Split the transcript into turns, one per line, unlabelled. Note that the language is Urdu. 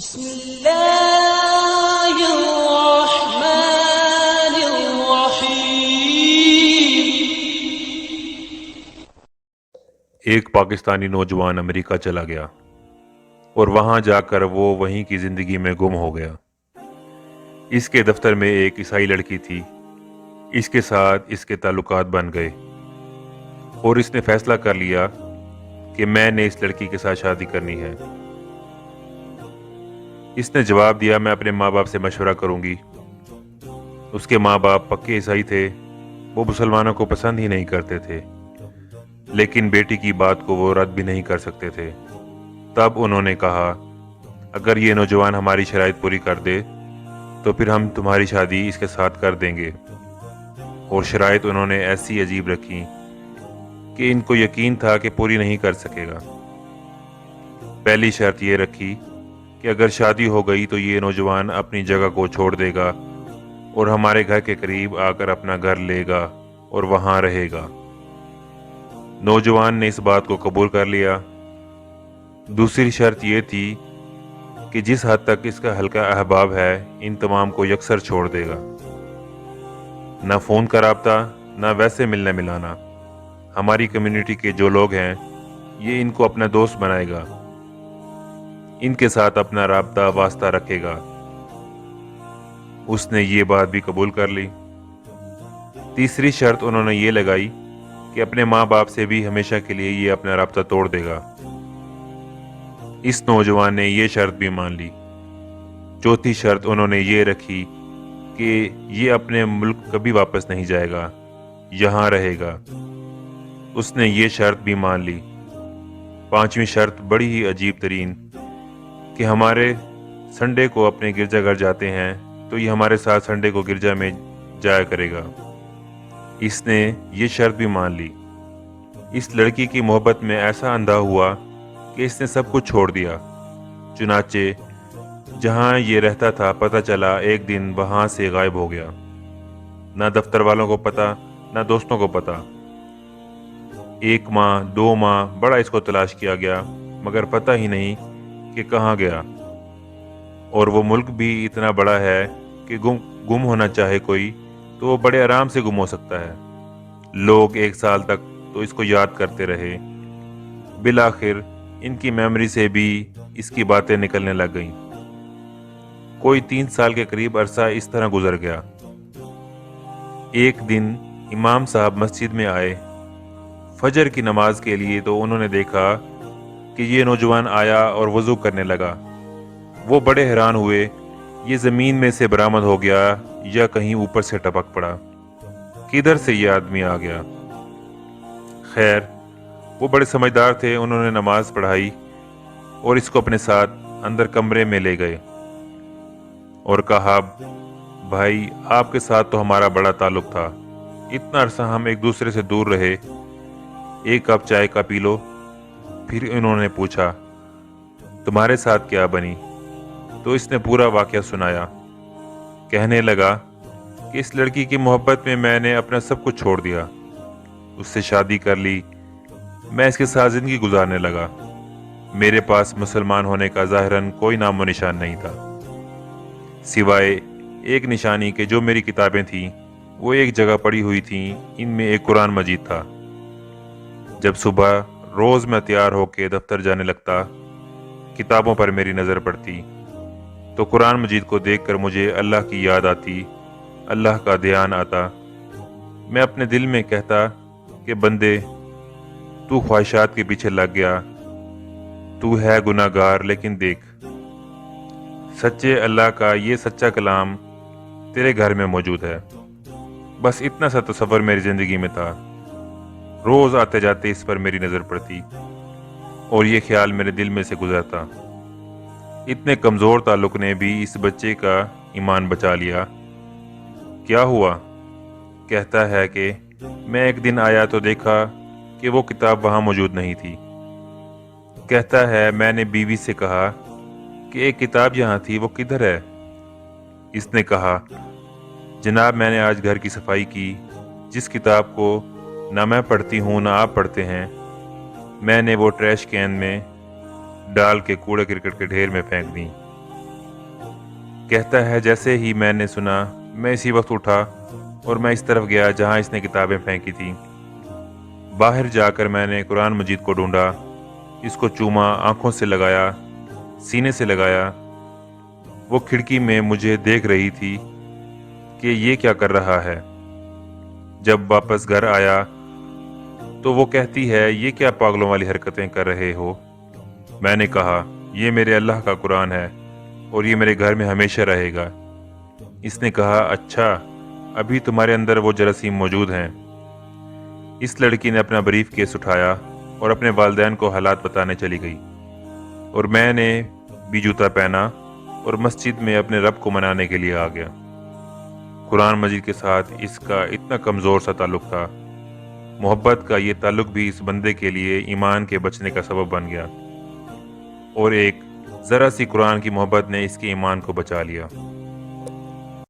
بسم اللہ الرحمن الرحیم۔
ایک پاکستانی نوجوان امریکہ چلا گیا اور وہاں جا کر وہ وہیں کی زندگی میں گم ہو گیا۔ اس کے دفتر میں ایک عیسائی لڑکی تھی۔ اس کے ساتھ اس کے تعلقات بن گئے اور اس نے فیصلہ کر لیا کہ میں نے اس لڑکی کے ساتھ شادی کرنی ہے۔ اس نے جواب دیا، میں اپنے ماں باپ سے مشورہ کروں گی۔ اس کے ماں باپ پکے عیسائی تھے، وہ مسلمانوں کو پسند ہی نہیں کرتے تھے، لیکن بیٹی کی بات کو وہ رد بھی نہیں کر سکتے تھے۔ تب انہوں نے کہا، اگر یہ نوجوان ہماری شرائط پوری کر دے تو پھر ہم تمہاری شادی اس کے ساتھ کر دیں گے۔ اور شرائط انہوں نے ایسی عجیب رکھی کہ ان کو یقین تھا کہ پوری نہیں کر سکے گا۔ پہلی شرط یہ رکھی کہ اگر شادی ہو گئی تو یہ نوجوان اپنی جگہ کو چھوڑ دے گا اور ہمارے گھر کے قریب آ کر اپنا گھر لے گا اور وہاں رہے گا۔ نوجوان نے اس بات کو قبول کر لیا۔ دوسری شرط یہ تھی کہ جس حد تک اس کا حلقہ احباب ہے، ان تمام کو یکسر چھوڑ دے گا۔ نہ فون کا رابطہ، نہ ویسے ملنا ملانا۔ ہماری کمیونٹی کے جو لوگ ہیں، یہ ان کو اپنا دوست بنائے گا، ان کے ساتھ اپنا رابطہ واسطہ رکھے گا۔ اس نے یہ بات بھی قبول کر لی۔ تیسری شرط انہوں نے یہ لگائی کہ اپنے ماں باپ سے بھی ہمیشہ کے لیے یہ اپنا رابطہ توڑ دے گا۔ اس نوجوان نے یہ شرط بھی مان لی۔ چوتھی شرط انہوں نے یہ رکھی کہ یہ اپنے ملک کبھی واپس نہیں جائے گا، یہاں رہے گا۔ اس نے یہ شرط بھی مان لی۔ پانچویں شرط بڑی ہی عجیب ترین کہ ہمارے سنڈے کو اپنے گرجا گھر جاتے ہیں تو یہ ہمارے ساتھ سنڈے کو گرجا میں جایا کرے گا۔ اس نے یہ شرط بھی مان لی۔ اس لڑکی کی محبت میں ایسا اندھا ہوا کہ اس نے سب کچھ چھوڑ دیا۔ چنانچہ جہاں یہ رہتا تھا، پتہ چلا ایک دن وہاں سے غائب ہو گیا۔ نہ دفتر والوں کو پتہ، نہ دوستوں کو پتہ۔ 1 ماہ 2 ماہ بڑا اس کو تلاش کیا گیا، مگر پتہ ہی نہیں کہ کہاں گیا۔ اور وہ ملک بھی اتنا بڑا ہے کہ گم ہونا چاہے کوئی تو وہ بڑے آرام سے گم ہو سکتا ہے۔ لوگ 1 سال تک تو اس کو یاد کرتے رہے۔ بالآخر ان کی میموری سے بھی اس کی باتیں نکلنے لگ گئیں۔ کوئی 3 سال کے قریب عرصہ اس طرح گزر گیا۔ ایک دن امام صاحب مسجد میں آئے فجر کی نماز کے لیے، تو انہوں نے دیکھا کہ یہ نوجوان آیا اور وضو کرنے لگا۔ وہ بڑے حیران ہوئے، یہ زمین میں سے برآمد ہو گیا یا کہیں اوپر سے ٹپک پڑا؟ کدھر سے یہ آدمی آ گیا؟ خیر، وہ بڑے سمجھدار تھے، انہوں نے نماز پڑھائی اور اس کو اپنے ساتھ اندر کمرے میں لے گئے اور کہا، بھائی آپ کے ساتھ تو ہمارا بڑا تعلق تھا، اتنا عرصہ ہم ایک دوسرے سے دور رہے، 1 کپ چائے کا پی لو۔ پھر انہوں نے پوچھا، تمہارے ساتھ کیا بنی؟ تو اس نے پورا واقعہ سنایا۔ کہنے لگا کہ اس لڑکی کی محبت میں نے اپنا سب کچھ چھوڑ دیا، اس سے شادی کر لی، میں اس کے ساتھ زندگی گزارنے لگا۔ میرے پاس مسلمان ہونے کا ظاہراً کوئی نام و نشان نہیں تھا، سوائے ایک نشانی کہ جو میری کتابیں تھیں وہ ایک جگہ پڑی ہوئی تھیں، ان میں ایک قرآن مجید تھا۔ جب صبح روز میں تیار ہو کے دفتر جانے لگتا، کتابوں پر میری نظر پڑتی تو قرآن مجید کو دیکھ کر مجھے اللہ کی یاد آتی، اللہ کا دھیان آتا۔ میں اپنے دل میں کہتا کہ بندے، تو خواہشات کے پیچھے لگ گیا، تو ہے گناہ گار، لیکن دیکھ، سچے اللہ کا یہ سچا کلام تیرے گھر میں موجود ہے۔ بس اتنا سا تصور میری زندگی میں تھا۔ روز آتے جاتے اس پر میری نظر پڑتی اور یہ خیال میرے دل میں سے گزرتا۔ اتنے کمزور تعلق نے بھی اس بچے کا ایمان بچا لیا۔ کیا ہوا؟ کہتا ہے کہ میں ایک دن آیا تو دیکھا کہ وہ کتاب وہاں موجود نہیں تھی۔ کہتا ہے میں نے بیوی سے کہا کہ ایک کتاب یہاں تھی، وہ کدھر ہے؟ اس نے کہا، جناب میں نے آج گھر کی صفائی کی، جس کتاب کو نہ میں پڑھتی ہوں نہ آپ پڑھتے ہیں، میں نے وہ ٹریش کین میں ڈال کے کوڑے کرکٹ کے ڈھیر میں پھینک دیں۔ کہتا ہے جیسے ہی میں نے سنا میں اسی وقت اٹھا اور میں اس طرف گیا جہاں اس نے کتابیں پھینکی تھیں۔ باہر جا کر میں نے قرآن مجید کو ڈھونڈا، اس کو چوما، آنکھوں سے لگایا، سینے سے لگایا۔ وہ کھڑکی میں مجھے دیکھ رہی تھی کہ یہ کیا کر رہا ہے۔ جب واپس گھر آیا تو وہ کہتی ہے یہ کیا پاگلوں والی حرکتیں کر رہے ہو؟ میں نے کہا یہ میرے اللہ کا قرآن ہے اور یہ میرے گھر میں ہمیشہ رہے گا۔ اس نے کہا اچھا، ابھی تمہارے اندر وہ جراثیم موجود ہیں۔ اس لڑکی نے اپنا بریف کیس اٹھایا اور اپنے والدین کو حالات بتانے چلی گئی، اور میں نے بھی جوتا پہنا اور مسجد میں اپنے رب کو منانے کے لیے آ گیا۔ قرآن مجید کے ساتھ اس کا اتنا کمزور سا تعلق تھا۔ محبت کا یہ تعلق بھی اس بندے کے لیے ایمان کے بچنے کا سبب بن گیا، اور ایک ذرا سی قرآن کی محبت نے اس کے ایمان کو بچا لیا۔